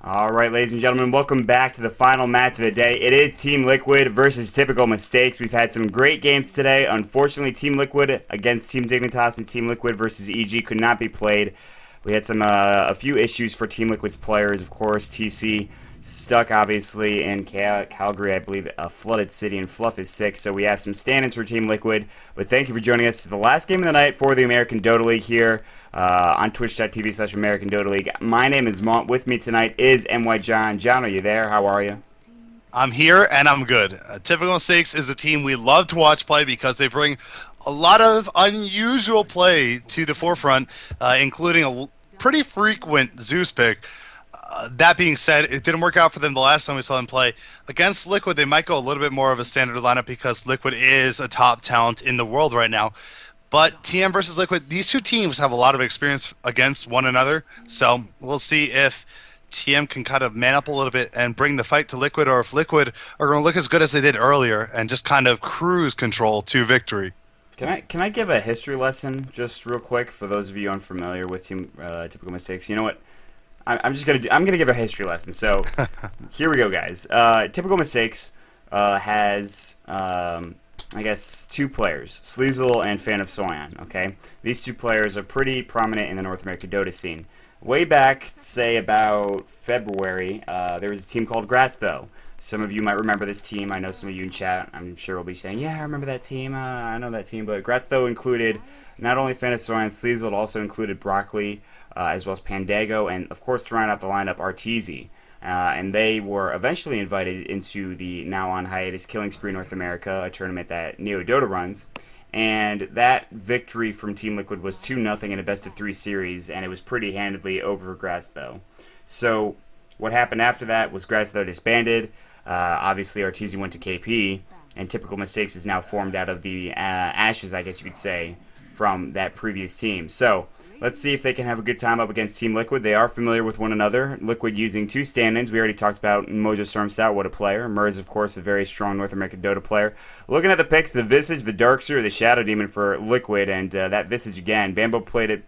All right, ladies and gentlemen, welcome back to the final match of the day. It is Team Liquid versus Typical Mistakes. We've had some great games today. Unfortunately, Team Liquid against Team Dignitas and Team Liquid versus EG could not be played. We had a few issues for Team Liquid's players. Of course, TC stuck, obviously, in Calgary, I believe, a flooded city, and Fluff is sick. So we have some stand-ins for Team Liquid. But thank you for joining us. It's the last game of the night for the American Dota League here on twitch.tv/American Dota League. My name is Mont. With me tonight is NY John. John, are you there? How are you? I'm here, and I'm good. Typical Mistakes is a team we love to watch play because they bring a lot of unusual play to the forefront, including a pretty frequent Zeus pick. That being said, it didn't work out for them the last time we saw them play. Against Liquid, they might go a little bit more of a standard lineup because Liquid is a top talent in the world right now. But TM versus Liquid, these two teams have a lot of experience against one another, so we'll see if TM can kind of man up a little bit and bring the fight to Liquid, or if Liquid are going to look as good as they did earlier and just kind of cruise control to victory. Can I give a history lesson just real quick for those of you unfamiliar with Team Typical Mistakes? You know what? I'm gonna give a history lesson. So here we go, guys. Typical Mistakes has I guess two players, Sleazel and Fan of Soyan. Okay, these two players are pretty prominent in the North American Dota scene. Way back, say about February, there was a team called Gratz, though. Some of you might remember this team. I know some of you in chat, I'm sure, will be saying, yeah, I remember that team. I know that team. But Gratz, though, included not only Fan of Soyan and Sleazel, it also included Broccoli, as well as Pandago, and, of course, to round out the lineup, Arteezy. And they were eventually invited into the now on hiatus Killing Spree North America, a tournament that Neo Dota runs. And that victory from Team Liquid was 2-0 in a best-of-3 series, and it was pretty handedly over Gratz, though. So what happened after that was Gratz, though, disbanded. Obviously, Arteezy went to KP, and Typical Mistakes is now formed out of the ashes, I guess you could say, from that previous team. So let's see if they can have a good time up against Team Liquid. They are familiar with one another. Liquid using two stand-ins. We already talked about Mojo Stormstout, what a player. Murs, of course, a very strong North American Dota player. Looking at the picks, the Visage, the Darkseer, the Shadow Demon for Liquid, and that Visage again. Bambo played it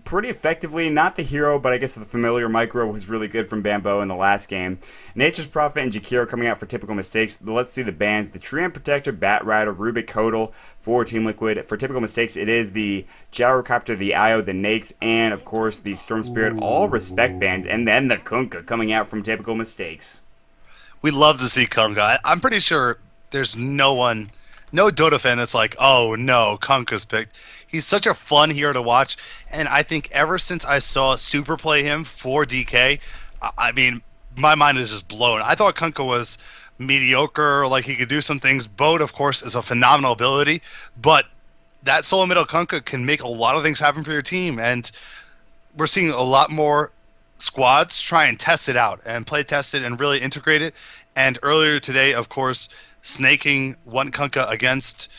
pretty effectively. Not the hero, but I guess the familiar micro was really good from Bambo in the last game. Nature's Prophet and Jakiro coming out for Typical Mistakes. Let's see the bans. The Treant Protector, Bat Rider, Rubik Kodal for Team Liquid. For Typical Mistakes, it is the Gyrocopter, the Io, the Nakes, and of course the Storm Spirit, all respect bans. And then the Kunkka coming out from Typical Mistakes. We love to see Kunkka. I'm pretty sure there's no Dota fan that's like, oh no, Kunkka's picked. He's such a fun hero to watch, and I think ever since I saw Super play him for DK, I mean, my mind is just blown. I thought Kunkka was mediocre, like he could do some things. Bode, of course, is a phenomenal ability, but that solo middle Kunkka can make a lot of things happen for your team, and we're seeing a lot more squads try and test it out and play test it and really integrate it. And earlier today, of course, snaking one Kunkka against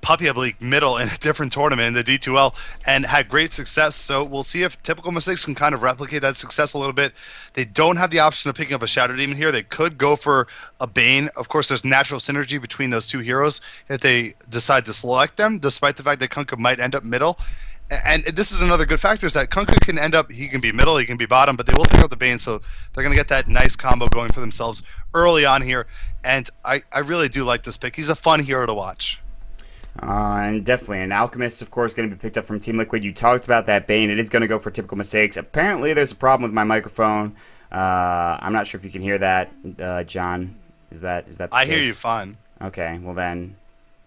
Puppy, I believe, middle in a different tournament in the D2L, and had great success. So we'll see if Typical Mistakes can kind of replicate that success a little bit. They don't have the option of picking up a Shadow Demon here. They could go for a Bane. Of course, there's natural synergy between those two heroes if they decide to select them, despite the fact that Kunkka might end up middle. And this is another good factor, is that Kunkka can end up, he can be middle, he can be bottom, but they will pick up the Bane, so they're going to get that nice combo going for themselves early on here. And I really do like this pick. He's a fun hero to watch. And definitely an Alchemist, of course, going to be picked up from Team Liquid. You talked about that Bane. It is going to go for Typical Mistakes. Apparently, there's a problem with my microphone. I'm not sure if you can hear that, John. Is that the I case? hear you fine. Okay, well then,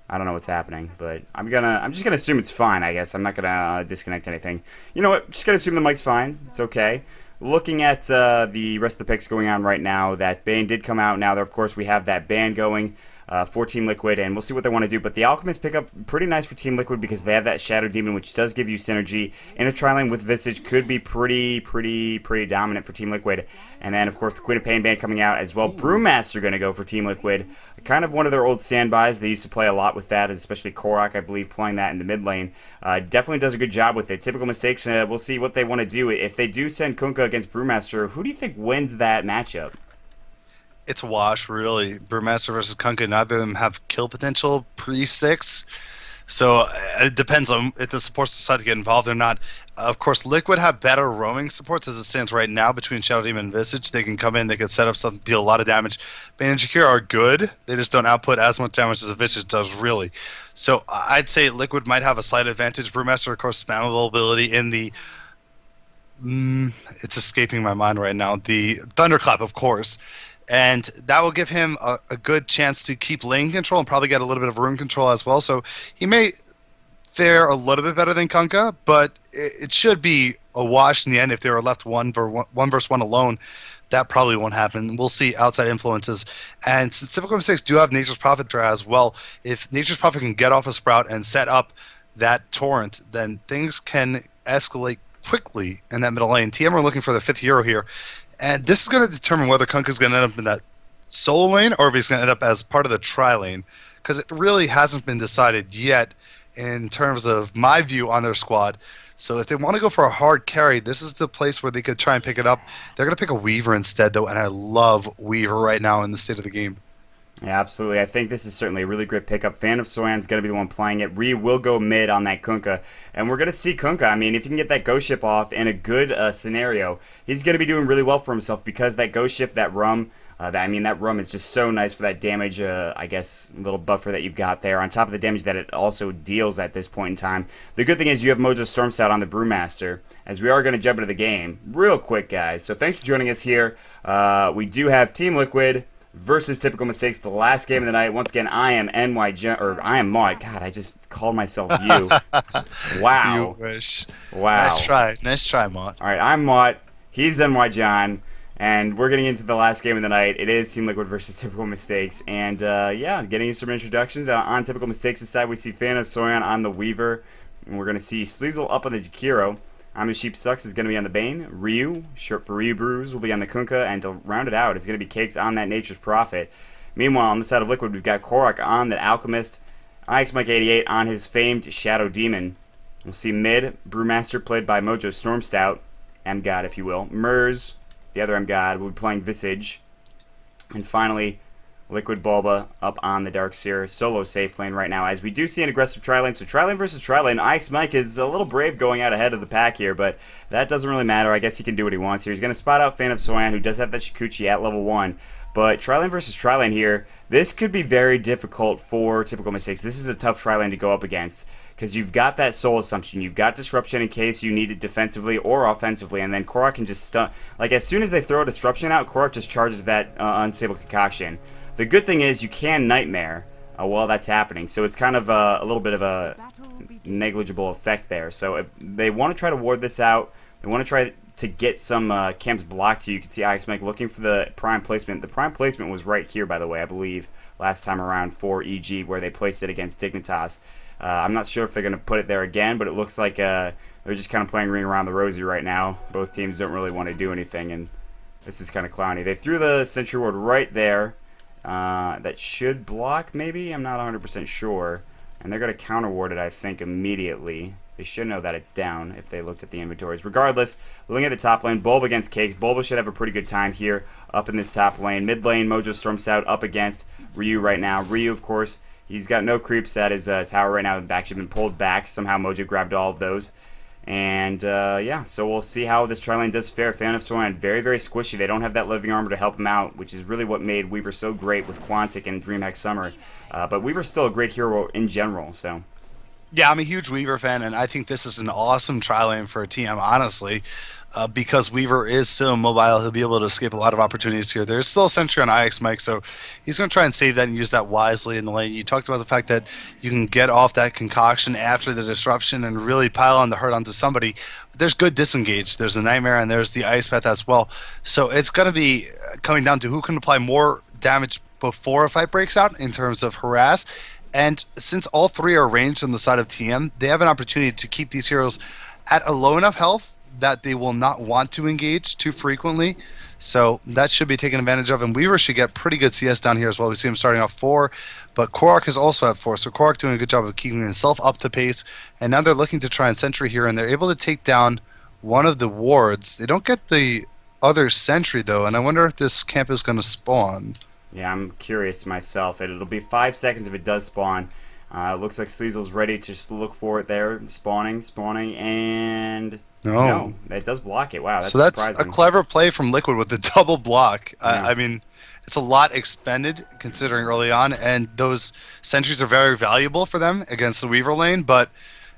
I don't know what's happening, but I'm just gonna assume it's fine. I guess I'm not gonna disconnect anything. You know what? Just gonna assume the mic's fine. It's okay. Looking at the rest of the picks going on right now, that Bane did come out. Now, of course, we have that ban going for Team Liquid, and we'll see what they want to do. But the Alchemist pickup, pretty nice for Team Liquid because they have that Shadow Demon, which does give you synergy. In a tri-lane with Visage could be pretty dominant for Team Liquid. And then, of course, the Queen of Pain ban coming out as well. Brewmaster going to go for Team Liquid. Kind of one of their old standbys. They used to play a lot with that, especially Korok, I believe, playing that in the mid lane. Definitely does a good job with it. Typical Mistakes, we'll see what they want to do. If they do send Kunkka against Brewmaster, who do you think wins that matchup? It's a wash, really. Brewmaster versus Kunkka, neither of them have kill potential pre-6. So it depends on if the supports decide to get involved or not. Of course, Liquid have better roaming supports as it stands right now between Shadow Demon and Visage. They can come in, they can set up something, deal a lot of damage. Bane and Shakira are good. They just don't output as much damage as a Visage does, really. So I'd say Liquid might have a slight advantage. Brewmaster, of course, spammable ability in the it's escaping my mind right now. The Thunderclap, of course. And that will give him a good chance to keep lane control and probably get a little bit of rune control as well. So he may fare a little bit better than Kunkka, but it should be a wash in the end if they were left one versus one alone. That probably won't happen. We'll see outside influences. And since Typical Mistakes do have Nature's Prophet as well, if Nature's Prophet can get off a Sprout and set up that torrent, then things can escalate quickly in that middle lane. TM are looking for the 5th hero here, and this is going to determine whether Kunkka is going to end up in that solo lane or if he's going to end up as part of the tri lane, because it really hasn't been decided yet in terms of my view on their squad. So if they want to go for a hard carry, this is the place where they could try and pick it up. They're going to pick a Weaver instead, though, and I love Weaver right now in the state of the game. Yeah, absolutely. I think this is certainly a really great pickup. Fan of Soyan's going to be the one playing it. Ryu will go mid on that Kunkka, and we're going to see Kunkka. I mean, if you can get that Ghost Ship off in a good scenario, he's going to be doing really well for himself because that Ghost Ship, that Rum, that Rum is just so nice for that damage, I guess, little buffer that you've got there, on top of the damage that it also deals at this point in time. The good thing is you have Mojo Stormstout on the Brewmaster, as we are going to jump into the game real quick, guys. So thanks for joining us here. We do have Team Liquid versus Typical Mistakes, the last game of the night. Once again, I am I am Maud. God, I just called myself you. Wow. You wish. Wow. Nice try, Maud. All right, I'm Maud. He's NY John. And we're getting into the last game of the night. It is Team Liquid versus Typical Mistakes. And, getting some introductions. On Typical Mistakes' side, we see Fan of Soyan on the Weaver. And we're going to see Sleazel up on the Jakiro. I'm a Sheep Sucks is going to be on the Bane. Ryu, short for Ryu Brews, will be on the Kunkka. And to round it out is going to be Cakes on that Nature's Prophet. Meanwhile, on the side of Liquid, we've got Korok on the Alchemist. IX Mike 88 on his famed Shadow Demon. We'll see mid, Brewmaster played by Mojo Stormstout. M-God, if you will. Mers, the other M-God, will be playing Visage. And finally, Liquid Bulba up on the Darkseer solo safe lane right now, as we do see an aggressive tri-lane. So tri-lane versus tri-lane, IX Mike is a little brave going out ahead of the pack here, but that doesn't really matter. I guess he can do what he wants here. He's going to spot out Fan of Soyan, who does have that Shikuchi at level 1. But tri-lane versus tri-lane here, this could be very difficult for Typical Mistakes. This is a tough tri-lane to go up against, because you've got that Soul Assumption, you've got Disruption in case you need it defensively or offensively, and then Korok can just stun. Like, as soon as they throw a Disruption out, Korok just charges that Unstable Concoction. The good thing is you can Nightmare while that's happening, so it's kind of a little bit of a negligible effect there. So if they want to try to ward this out, they want to try to get some camps blocked here. You can see IX Mike looking for the prime placement. The prime placement was right here, by the way, I believe, last time around for EG, where they placed it against Dignitas. I'm not sure if they're going to put it there again, but it looks like they're just kind of playing Ring Around the Rosie right now. Both teams don't really want to do anything, and this is kind of clowny. They threw the Sentry Ward right there. That should block, maybe? I'm not 100% sure. And they're going to counter ward it, I think, immediately. They should know that it's down if they looked at the inventories. Regardless, looking at the top lane, Bulba against Cakes. Bulba should have a pretty good time here up in this top lane. Mid lane, Mojo Stormstout up against Ryu right now. Ryu, of course, he's got no creeps at his tower right now. The back should have been pulled back. Somehow Mojo grabbed all of those. And, so we'll see how this tri-lane does fare. Fan of Soyan, very, very squishy. They don't have that living armor to help him out, which is really what made Weaver so great with Quantic and DreamHack Summer. But Weaver's still a great hero in general, so... Yeah, I'm a huge Weaver fan, and I think this is an awesome tri-lane for a TM, honestly, because Weaver is so mobile. He'll be able to escape a lot of opportunities here. There's still a sentry on IX Mike, so he's going to try and save that and use that wisely in the lane. You talked about the fact that you can get off that concoction after the disruption and really pile on the hurt onto somebody. But there's good disengage. There's a Nightmare, and there's the Ice Path as well. So it's going to be coming down to who can apply more damage before a fight breaks out in terms of harass. And since all three are ranged on the side of TM, they have an opportunity to keep these heroes at a low enough health that they will not want to engage too frequently. So that should be taken advantage of. And Weaver should get pretty good CS down here as well. We see him starting off 4, but Korok is also at 4. So Korok doing a good job of keeping himself up to pace. And now they're looking to try and sentry here, and they're able to take down one of the wards. They don't get the other sentry, though, and I wonder if this camp is going to spawn. Yeah, I'm curious myself. It'll be 5 seconds if it does spawn. Looks like Sleazel's ready to just look for it there. Spawning, and No. no, that does block it. Wow, that's So that's a surprising. clever play from Liquid with the double block. Yeah. I mean, it's a lot expended considering early on, and those sentries are very valuable for them against the Weaver lane, but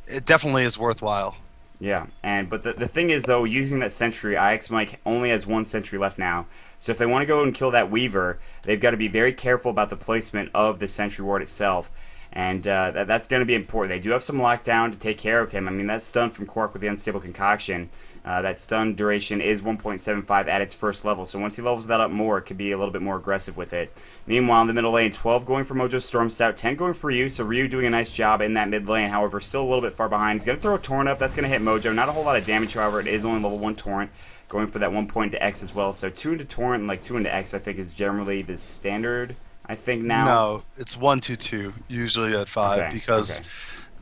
it definitely is worthwhile. Yeah, but the thing is though, using that sentry, IX Mike only has one sentry left now. So if they want to go and kill that Weaver, they've got to be very careful about the placement of the sentry ward itself. And that's going to be important. They do have some lockdown to take care of him. I mean, that stun from Quark with the Unstable Concoction, that stun duration is 1.75 at its first level. So once he levels that up more, it could be a little bit more aggressive with it. Meanwhile, in the middle lane, 12 going for Mojo Storm Stout, 10 going for Ryu. So Ryu doing a nice job in that mid lane. However, still a little bit far behind. He's going to throw a Torrent up. That's going to hit Mojo. Not a whole lot of damage, however. It is only level 1 Torrent. Going for that 1 point to X as well. So 2 into Torrent and like 2 into X, I think, is generally the standard. I think now. No, it's 1-2-2 usually at 5 Okay, because okay.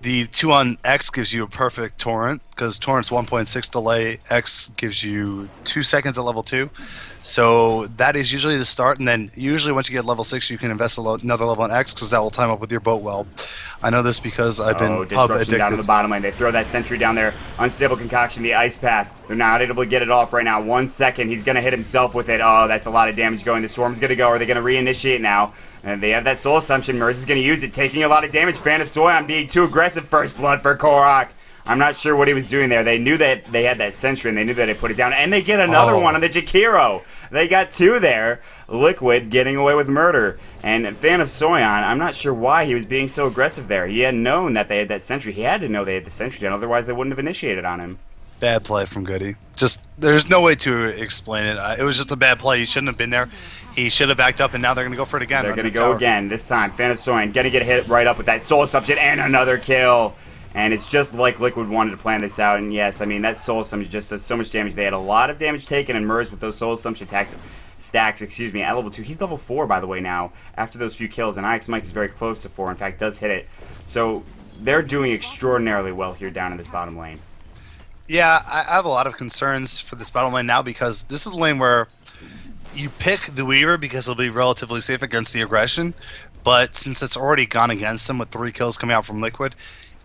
the 2 on X gives you a perfect torrent because torrent's 1.6 delay. X gives you 2 seconds at level 2, so that is usually the start. And then usually once you get level 6, you can invest another level on X because that will time up with your boat well. I know this because I've been pub disruption down to addicted. the bottom lane. They throw that sentry down there. Unstable Concoction, the Ice Path. They're not able to get it off right now. 1 second. He's going to hit himself with it. Oh, that's a lot of damage going. The Swarm's going to go. Are they going to reinitiate now? And they have that Soul Assumption. Merz is going to use it, taking a lot of damage. Fan of Soy, I'm being too aggressive. First blood for Korok. I'm not sure what he was doing there. They knew that they had that sentry, and they knew that they put it down. And they get another one on the Jakiro. They got 2 there. Liquid getting away with murder. And Fan of Soyon, I'm not sure why he was being so aggressive there. He had known that they had that sentry. He had to know they had the sentry down, otherwise they wouldn't have initiated on him. Bad play from Goody. Just there's no way to explain it. It was just a bad play. He shouldn't have been there. He should have backed up, and now they're going to go for it again. They're going to go again. This time, Fan of Soyon going to get hit right up with that Soul Assumption and another kill. And it's just like Liquid wanted to plan this out. And yes, I mean, that Soul Assumption just does so much damage. They had a lot of damage taken, and Merz with those Soul Assumption stacks, at level 2. He's level 4, by the way, now, after those few kills. And IX Mike is very close to 4. In fact, does hit it. So they're doing extraordinarily well here down in this bottom lane. Yeah, I have a lot of concerns for this bottom lane now because this is a lane where you pick the Weaver because it'll be relatively safe against the aggression, but since it's already gone against them with 3 kills coming out from Liquid,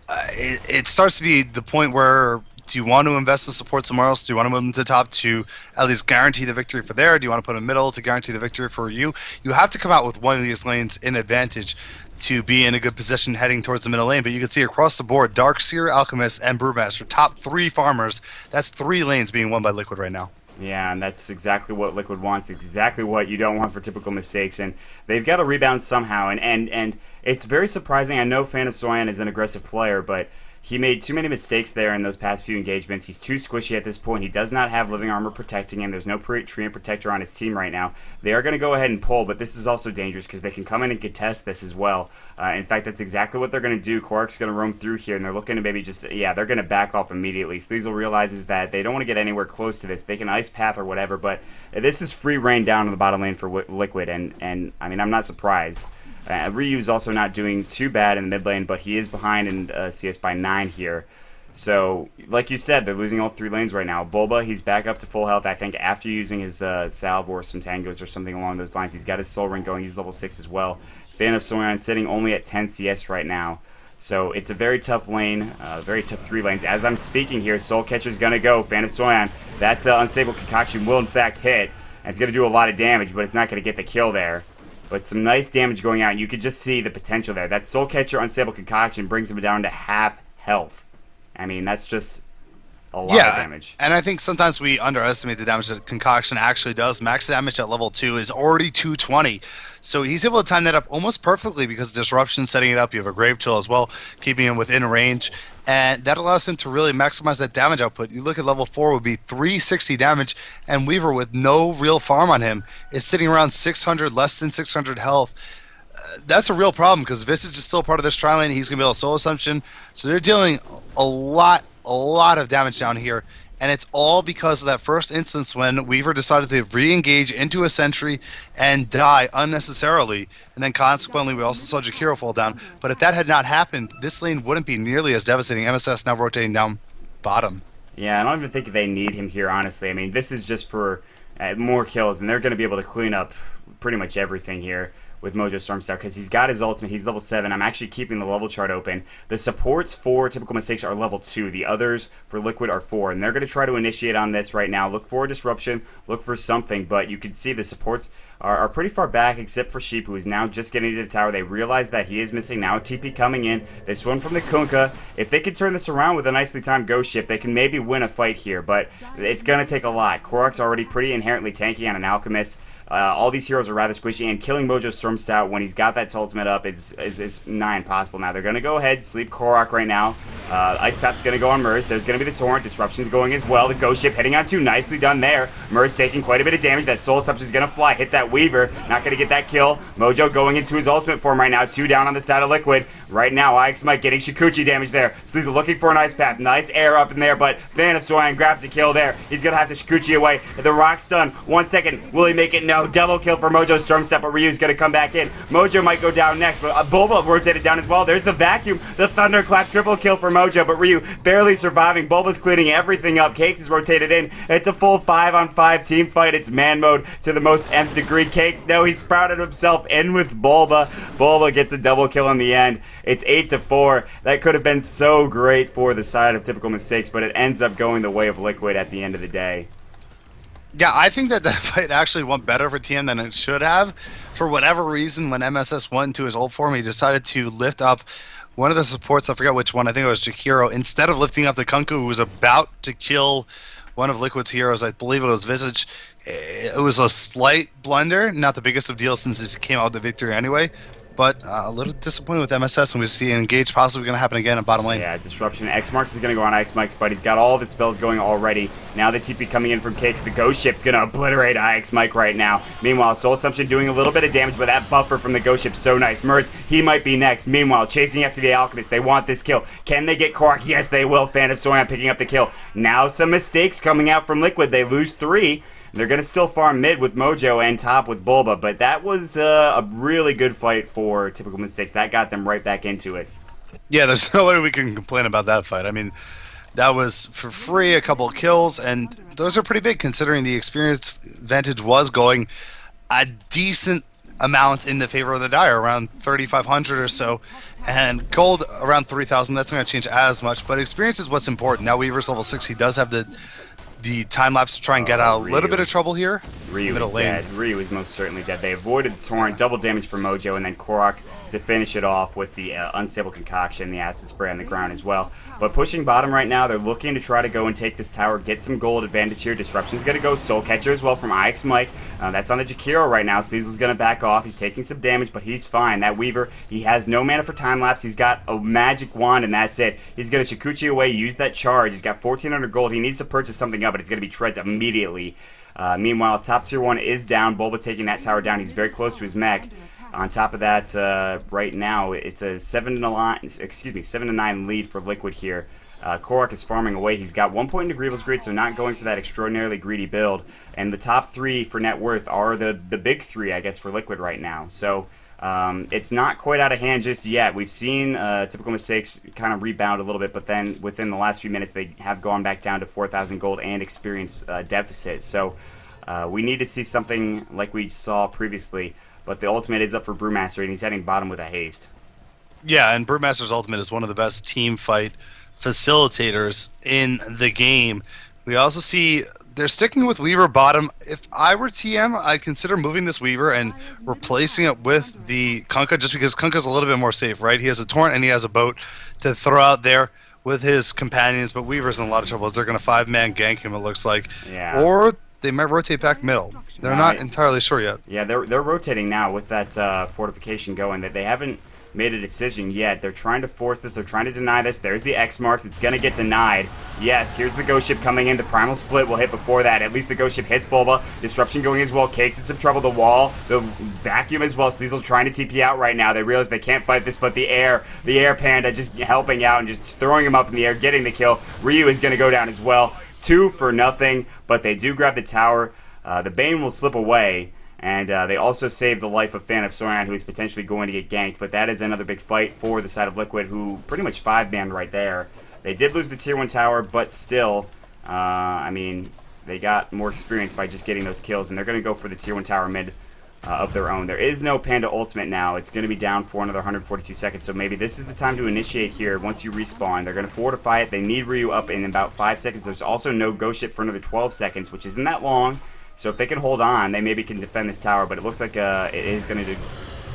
it starts to be the point where do you want to invest in support somewhere else? Do you want to move them to the top to at least guarantee the victory for there? Do you want to put them middle to guarantee the victory for you? You have to come out with one of these lanes in advantage to be in a good position heading towards the middle lane. But you can see across the board, Darkseer, Alchemist, and Brewmaster, top 3 farmers. That's 3 lanes being won by Liquid right now. Yeah, and that's exactly what Liquid wants, exactly what you don't want for typical mistakes, and they've got to rebound somehow, and it's very surprising. I know Fan of Soyan is an aggressive player, but he made too many mistakes there in those past few engagements. He's too squishy at this point. He does not have living armor protecting him. There's no Treant Protector on his team right now. They are going to go ahead and pull, but this is also dangerous because they can come in and contest this as well. In fact, that's exactly what they're going to do. Korok's going to roam through here, and they're looking to maybe just, they're going to back off immediately. Sleazel realizes that they don't want to get anywhere close to this. They can Ice Path or whatever, but this is free reign down in the bottom lane for Liquid, and I mean, I'm not surprised. Ryu's also not doing too bad in the mid lane, but he is behind in CS by 9 here. So, like you said, they're losing all 3 lanes right now. Bulba, he's back up to full health, I think, after using his salve or some tangos or something along those lines. He's got his soul ring going. He's level 6 as well. Fan of Soyan sitting only at 10 CS right now. So, it's a very tough lane, very tough 3 lanes. As I'm speaking here, Soul Catcher's going to go. Fan of Soyan, that Unstable Concoction will, in fact, hit. And it's going to do a lot of damage, but it's not going to get the kill there. But some nice damage going out. You could just see the potential there. That Soul Catcher Unstable Concoction brings him down to half health. I mean, that's just a lot of damage. And I think sometimes we underestimate the damage that Concoction actually does. Max damage at level 2 is already 220. So he's able to time that up almost perfectly because Disruption setting it up. You have a Grave Chill as well, keeping him within range. And that allows him to really maximize that damage output. You look at level 4 would be 360 damage, and Weaver with no real farm on him is sitting around 600, less than 600 health. That's a real problem because Visage is still part of this tri lane. He's going to be able to Soul Assumption. So they're dealing a lot of damage down here. And it's all because of that first instance when Weaver decided to re-engage into a sentry and die unnecessarily. And then consequently, we also saw Jakiro fall down. But if that had not happened, this lane wouldn't be nearly as devastating. MSS now rotating down bottom. Yeah, I don't even think they need him here, honestly. I mean, this is just for more kills, and they're going to be able to clean up pretty much everything here. with Mojo Stormstar because he's got his ultimate. He's level 7. I'm actually keeping the level chart open. The supports for Typical Mistakes are level 2. The others for Liquid are 4. And they're going to try to initiate on this right now. Look for a disruption. Look for something. But you can see the supports are pretty far back except for Sheep, who is now just getting to the tower. They realize that he is missing. Now TP coming in. This one from the Kunkka. If they could turn this around with a nicely timed Ghost Ship, they can maybe win a fight here. But it's going to take a lot. Korok's already pretty inherently tanky on an Alchemist. All these heroes are rather squishy, and killing Mojo Stormstout when he's got that ultimate up is nigh impossible. Now they're going to go ahead, sleep Korok right now. Ice Path's going to go on Merz. There's going to be the Torrent. Disruption's going as well. The Ghost Ship hitting on 2. Nicely done there. Merz taking quite a bit of damage. That Soul Assumption's going to fly. Hit that Weaver. Not going to get that kill. Mojo going into his ultimate form right now. 2 down on the side of Liquid. Right now, Ix Mike getting Shikuchi damage there. Sleazy looking for an Ice Path. Nice air up in there, but Fan of Soyan grabs a kill there. He's going to have to Shikuchi away. The Rock's done. 1 second. Will he make it? No. Double kill for Mojo Stormstep, but Ryu's going to come back in. Mojo might go down next, but Bulba rotated down as well. There's the Vacuum. The Thunderclap triple kill for Mojo, but Ryu barely surviving. Bulba's cleaning everything up. Cakes is rotated in. It's a full 5-on-5 team fight. It's man mode to the most nth degree. Cakes, no, he sprouted himself in with Bulba. Bulba gets a double kill in the end. It's 8-4. That could have been so great for the side of Typical Mistakes, but it ends up going the way of Liquid at the end of the day. Yeah, I think that fight actually went better for TM than it should have. For whatever reason, when MSS went into his old form, he decided to lift up one of the supports. I forget which one. I think it was Jakiro. Instead of lifting up the Kunkka, who was about to kill one of Liquid's heroes, I believe it was Visage. It was a slight blunder, not the biggest of deals since he came out with the victory anyway. But a little disappointed with MSS, and we see Engage possibly going to happen again in bottom lane. Yeah, Disruption. X-Marks is going to go on Ix-Mike's, but he's got all of his spells going already. Now the TP coming in from Cakes. The Ghost Ship's going to obliterate Ix-Mike right now. Meanwhile, Soul Assumption doing a little bit of damage, but that buffer from the Ghost Ship's so nice. Merz, he might be next. Meanwhile, chasing after the Alchemist. They want this kill. Can they get Korok? Yes, they will. Fan of Soyan picking up the kill. Now some mistakes coming out from Liquid. They lose 3. They're going to still farm mid with Mojo and top with Bulba, but that was a really good fight for Typical Mistakes. That got them right back into it. Yeah, there's no way we can complain about that fight. I mean, that was for free, a couple of kills, and those are pretty big considering the experience advantage was going a decent amount in the favor of the Dire, around 3,500 or so, and gold around 3,000. That's not going to change as much, but experience is what's important. Now Weaver's level 6. He does have the time lapse to try and get out a little bit of trouble here. Ryu is dead. Ryu is most certainly dead. They avoided the Torrent, double damage for Mojo, and then Korok to finish it off with the Unstable Concoction, the Acid Spray on the ground as well. But pushing bottom right now, they're looking to try to go and take this tower, get some gold advantage here. Disruption's going to go. Soul Catcher as well from Ix Mike. That's on the Jakiro right now. Sneasel's going to back off. He's taking some damage, but he's fine. That Weaver, he has no mana for time lapse. He's got a magic wand, and that's it. He's going to Shikuchi away, use that charge. He's got 1,400 gold. He needs to purchase something up, but it's going to be Treads immediately. Meanwhile, top tier 1 is down. Bulba taking that tower down. He's very close to his mech. On top of that, right now it's a 7-9 lead for Liquid here. Korok is farming away. He's got 1 point into Grievous Greed, so not going for that extraordinarily greedy build. And the top 3 for net worth are the big 3, I guess, for Liquid right now. So it's not quite out of hand just yet. We've seen Typical Mistakes kind of rebound a little bit, but then within the last few minutes they have gone back down to 4,000 gold and experience deficit. So we need to see something like we saw previously. But the ultimate is up for Brewmaster, and he's heading bottom with a haste. Yeah, and Brewmaster's ultimate is one of the best team fight facilitators in the game. We also see they're sticking with Weaver bottom. If I were TM, I'd consider moving this Weaver and replacing it with the Kunkka, just because Kunkka's a little bit more safe, right? He has a Torrent and he has a boat to throw out there with his companions, but Weaver's in a lot of trouble. They're going to 5-man gank him, it looks like. Yeah. Or they might rotate back middle. They're not entirely sure yet. Yeah, they're rotating now with that fortification going. That they haven't made a decision yet. They're trying to force this. They're trying to deny this. There's the X marks. It's going to get denied. Yes, here's the Ghost Ship coming in. The Primal Split will hit before that. At least the Ghost Ship hits Bulba. Disruption going as well. Cakes in some trouble. The wall. The Vacuum as well. Cecil trying to TP out right now. They realize they can't fight this, but the Air Panda just helping out and just throwing him up in the air, getting the kill. Ryu is going to go down as well. 2 for nothing, but they do grab the tower. The Bane will slip away, and they also save the life of Fan of Soyan, who is potentially going to get ganked, but that is another big fight for the side of Liquid, who pretty much 5-man right there. They did lose the Tier 1 tower, but still, I mean, they got more experience by just getting those kills, and they're going to go for the Tier 1 tower mid. of their own. There is no Panda Ultimate now. It's going to be down for another 142 seconds, so maybe this is the time to initiate here once you respawn. They're going to fortify it. They need Ryu up in about 5 seconds. There's also no Ghost Ship for another 12 seconds, which isn't that long. So if they can hold on, they maybe can defend this tower, but it looks like it is going to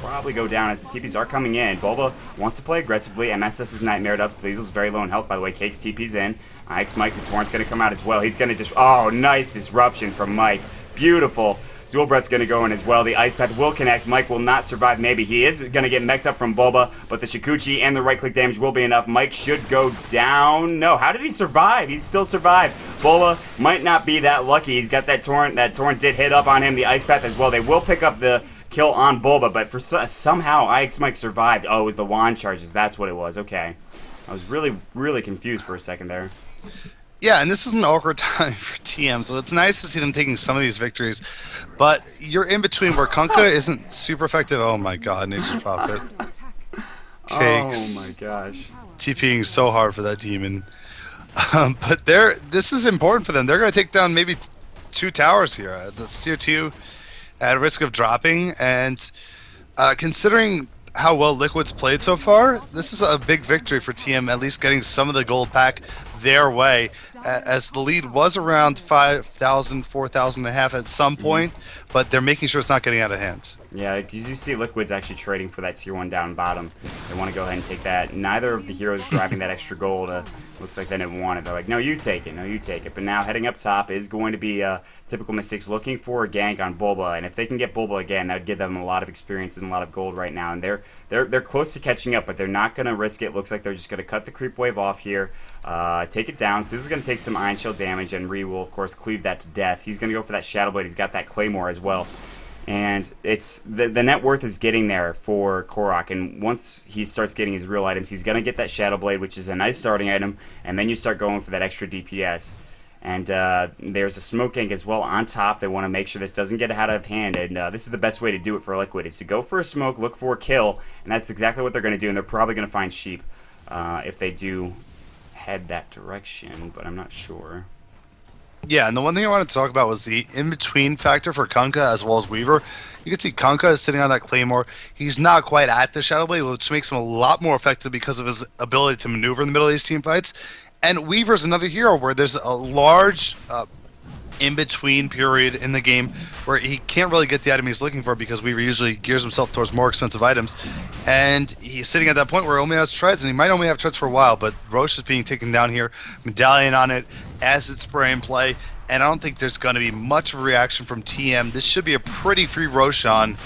probably go down as the TPs are coming in. Bulba wants to play aggressively. MSS is nightmared up. Sleazel's very low in health, by the way. Cake's TP's in. Ike's Mike, the Torrent's going to come out as well. He's going to just... Oh, nice disruption from Mike. Beautiful. Dual Breath's going to go in as well. The Ice Path will connect. Mike will not survive. Maybe he is going to get mech'd up from Bulba, but the Shikuchi and the right-click damage will be enough. Mike should go down. No, how did he survive? He's still survived. Bulba might not be that lucky. He's got that Torrent. That Torrent did hit up on him. The Ice Path as well. They will pick up the kill on Bulba, but for somehow Ike's Mike survived. Oh, it was the wand charges. That's what it was. Okay. I was really, really confused for a second there. Yeah, and this is an awkward time for TM, so it's nice to see them taking some of these victories. But you're in between where Kunkka isn't super effective. Oh my god, Nature's Prophet. Cakes. Oh my gosh. TPing so hard for that demon. But this is important for them. They're going to take down maybe 2 towers here. The tier 2 at risk of dropping. And considering how well Liquid's played so far, this is a big victory for TM, at least getting some of the gold back their way, as the lead was around 5,000, 4,000 and a half at some point, but they're making sure it's not getting out of hand. Yeah, because you see Liquid's actually trading for that tier 1 down bottom. They want to go ahead and take that. Neither of the heroes grabbing that extra gold. Looks like they didn't want it. They're like, no, you take it. No, you take it. But now heading up top is going to be Typical Mistakes looking for a gank on Bulba. And if they can get Bulba again, that would give them a lot of experience and a lot of gold right now. And they're close to catching up, but they're not going to risk it. Looks like they're just going to cut the creep wave off here, take it down. So this is going to take some Iron Shield damage, and Ryu will, of course, cleave that to death. He's going to go for that Shadow Blade. He's got that Claymore as well. And it's the net worth is getting there for Korok, and once he starts getting his real items, he's going to get that Shadow Blade, which is a nice starting item, and then you start going for that extra DPS. And there's a smoke gank as well on top. They want to make sure this doesn't get out of hand, and this is the best way to do it for Liquid, is to go for a smoke, look for a kill, and that's exactly what they're going to do, and they're probably going to find Sheep if they do head that direction, but I'm not sure. Yeah, and the one thing I wanted to talk about was the in-between factor for Kunkka as well as Weaver. You can see Kunkka is sitting on that Claymore. He's not quite at the Shadow Blade, which makes him a lot more effective because of his ability to maneuver in the middle of these team fights. And Weaver's another hero where there's a large in-between period in the game where he can't really get the item he's looking for because Weaver usually gears himself towards more expensive items. And he's sitting at that point where he only has treads, and he might only have treads for a while, but Roche is being taken down here, Medallion on it, Acid Spray in play, and I don't think there's going to be much of a reaction from TM. This should be a pretty free Roshan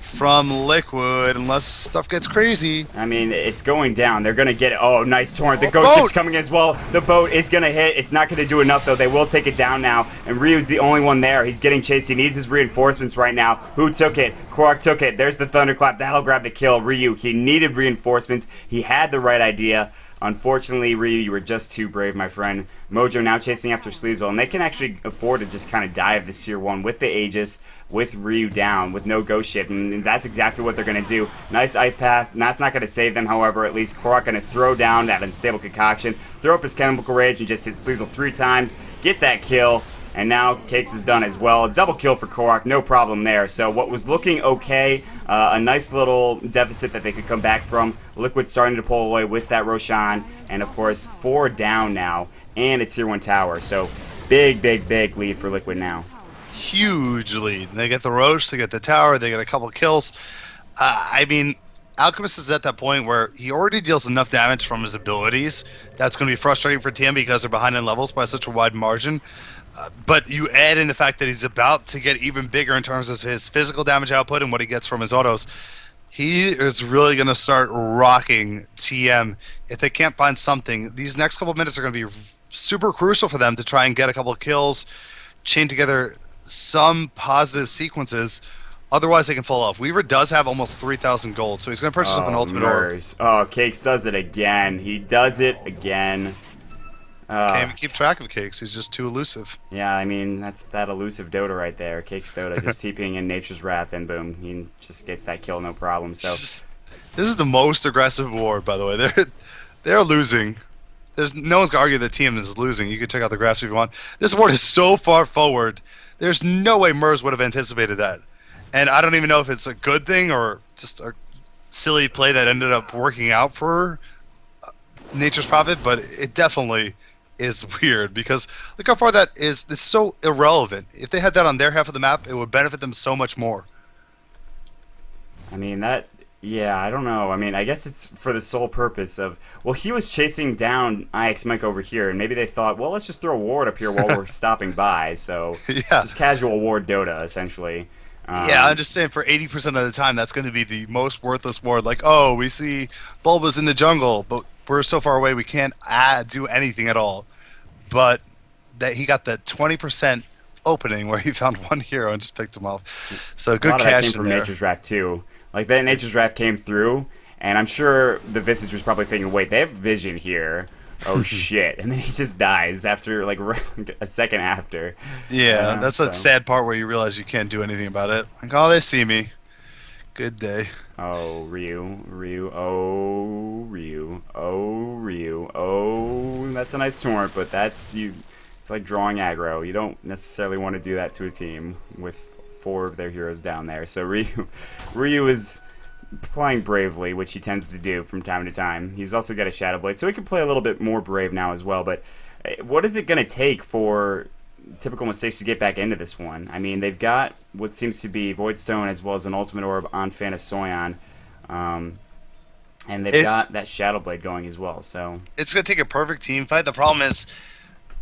from Liquid, unless stuff gets crazy. I mean, it's going down. They're going to get it. Oh, nice Torrent. The Ghost Ship's coming as well. The boat is going to hit. It's not going to do enough, though. They will take it down now, and Ryu's the only one there. He's getting chased. He needs his reinforcements right now. Who took it? Korok took it. There's the Thunderclap. That'll grab the kill. Ryu, he needed reinforcements. He had the right idea. Unfortunately, Ryu, you were just too brave, my friend. Mojo now chasing after Sleazel, and they can actually afford to just kind of die of this tier 1 with the Aegis, with Ryu down, with no Ghost Ship, and that's exactly what they're going to do. Nice Ice Path. That's not going to save them, however. At least Korok going to throw down that Unstable Concoction, throw up his Chemical Rage, and just hit Sleazel 3 times, get that kill. And now Cakes is done as well. Double kill for Korok, no problem there. So what was looking okay, a nice little deficit that they could come back from. Liquid starting to pull away with that Roshan. And of course, 4 down now, and a tier 1 tower. So big, big, big lead for Liquid now. Huge lead. They get the Roche, they get the tower, they get a couple kills. I mean, Alchemist is at that point where he already deals enough damage from his abilities. That's going to be frustrating for TM because they're behind in levels by such a wide margin. But you add in the fact that he's about to get even bigger in terms of his physical damage output and what he gets from his autos. He is really going to start rocking TM. If they can't find something, these next couple of minutes are going to be super crucial for them to try and get a couple of kills, chain together some positive sequences. Otherwise, they can fall off. Weaver does have almost 3,000 gold, so he's going to purchase up an ultimate orb. Oh, Cakes does it again. He does it again. Can't even keep track of Cakes. He's just too elusive. Yeah, I mean, that's that elusive Dota right there. Cakes Dota, just TPing in Nature's Wrath, and boom, he just gets that kill, no problem. So this is the most aggressive ward, by the way. They're losing. There's no one's gonna argue the team is losing. You can check out the graphs if you want. This ward is so far forward. There's no way Mers would have anticipated that. And I don't even know if it's a good thing or just a silly play that ended up working out for Nature's Prophet, but it definitely is weird because look how far that is. It's so irrelevant. If they had that on their half of the map, it would benefit them so much more. I mean, that, yeah, I don't know. I mean, I guess it's for the sole purpose of, well, he was chasing down IX Mike over here, and maybe they thought, well, let's just throw a ward up here while we're stopping by. So, Yeah. just casual ward Dota, essentially. Yeah, I'm just saying for 80% of the time, that's going to be the most worthless ward. Like, oh, we see Bulba's in the jungle, but we're so far away we can't do anything at all. But that he got the 20% opening where he found one hero and just picked him off. So A good lot of that cash came in from there. Nature's Wrath, too. Like, that Nature's Wrath came through, and I'm sure the Visage was probably thinking, wait, they have vision here. Oh, shit. And then he just dies after, like, a second after. Yeah, that's so. that sad part where you realize you can't do anything about it. Like, oh, they see me. Good day. Oh, Ryu, oh, that's a nice taunt, but that's, it's like drawing aggro. You don't necessarily want to do that to a team with 4 of their heroes down there. So Ryu is playing bravely, which he tends to do from time to time. He's also got a Shadow Blade, so he can play a little bit more brave now as well, but what is it going to take for Typical Mistakes to get back into this one? I mean, they've got what seems to be Void Stone as well as an Ultimate Orb on Fan of Soyon, and they've got that Shadow Blade going as well. So it's gonna take a perfect team fight. The problem is,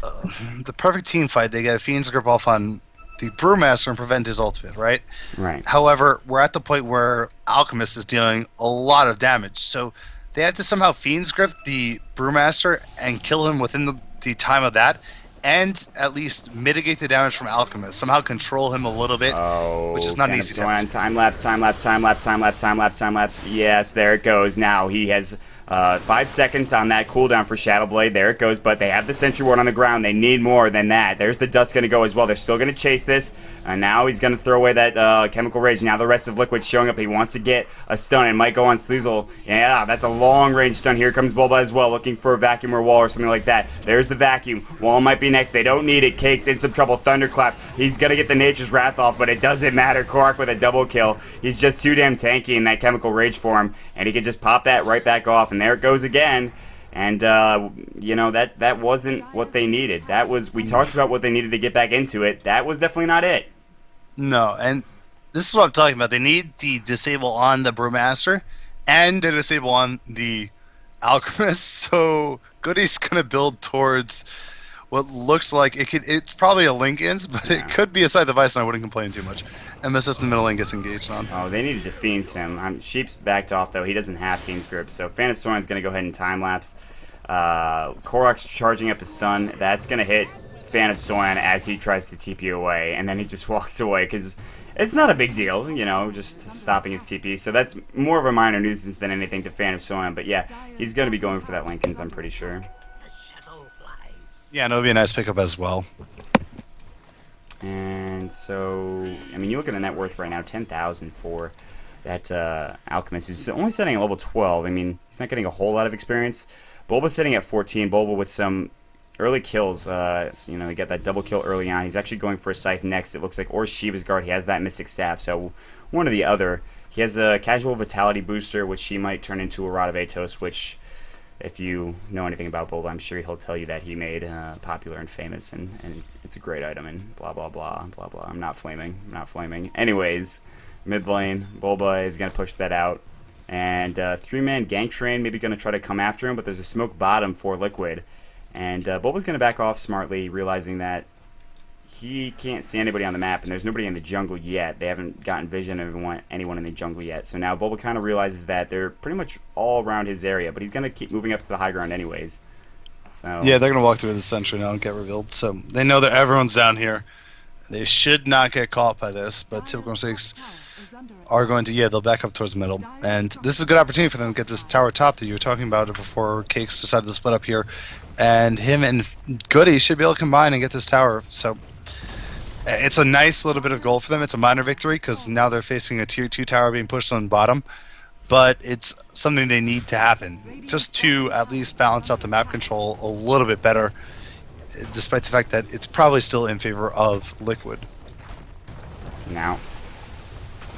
the perfect team fight. They get a Fiend's Grip off on the Brewmaster and prevent his ultimate, right? right. However, we're at the point where Alchemist is dealing a lot of damage, so they have to somehow Fiend's Grip the Brewmaster and kill him within the time of that, and at least mitigate the damage from Alchemist. Somehow control him a little bit, which is not an easy task. Time lapse. Yes, there it goes. Now he has 5 seconds on that cooldown for Shadow Blade. There it goes, but they have the Sentry Ward on the ground. They need more than that. There's the Dust going to go as well. They're still going to chase this, and now he's going to throw away that Chemical Rage. Now the rest of Liquid showing up. He wants to get a stun. It might go on Sleazel. Yeah, that's a long-range stun. Here comes Bulba as well, looking for a vacuum or wall or something like that. There's the vacuum. Wall might be next. They don't need it. Cake's in some trouble. Thunderclap. He's going to get the Nature's Wrath off, but it doesn't matter. Korok with a double kill. He's just too damn tanky in that Chemical Rage form, and he can just pop that right back off, and there it goes again. And you know, that wasn't what they needed. That was, we talked about what they needed to get back into it. That was definitely not it. No, and this is what I'm talking about. They need the disable on the Brewmaster and the disable on the Alchemist. So Goody's gonna build towards what looks like it's probably a Linken's, but it could be a side device, and I wouldn't complain too much. MSS in the middle lane gets engaged on. Oh, they needed to Fiend Sim. Sheep's backed off, though. He doesn't have Fiend's Grip, so Fan of Soren's going to go ahead and time-lapse. Korok's charging up his stun. That's going to hit Fan of Soren as he tries to TP away, and then he just walks away, because it's not a big deal, you know, just stopping his TP. So that's more of a minor nuisance than anything to Fan of Soren, but yeah, he's going to be going for that Linken's, I'm pretty sure. Yeah, and it'll be a nice pickup as well. And so, I mean, you look at the net worth right now, 10,000 for that Alchemist. He's only setting at level 12. I mean, he's not getting a whole lot of experience. Bulba's sitting at 14. Bulba with some early kills. So, you know, he got that double kill early on. He's actually going for a Scythe next, it looks like, or Shiva's Guard. He has that Mystic Staff, so one or the other. He has a casual Vitality booster, which he might turn into a Rod of Atos, which, if you know anything about Bulba, I'm sure he'll tell you that he made popular and famous, and it's a great item, and blah, blah, blah, blah, blah. I'm not flaming. Anyways, mid lane, Bulba is going to push that out. And 3-man Gank Train maybe going to try to come after him, but there's a smoke bottom for Liquid. And Bulba's going to back off smartly, realizing that he can't see anybody on the map, and there's nobody in the jungle yet. They haven't gotten vision of anyone in the jungle yet. So now Bulba kind of realizes that they're pretty much all around his area, but he's going to keep moving up to the high ground anyways. So yeah, they're going to walk through the sentry now and get revealed. So they know that everyone's down here. They should not get caught by this, but Typical Mistakes are going to, they'll back up towards the middle. And this is a good opportunity for them to get this tower top that you were talking about before Cakes decided to split up here. And him and Goody should be able to combine and get this tower. So it's a nice little bit of goal for them. It's a minor victory because now they're facing a tier 2 tower being pushed on bottom. But it's something they need to happen just to at least balance out the map control a little bit better, despite the fact that it's probably still in favor of Liquid. now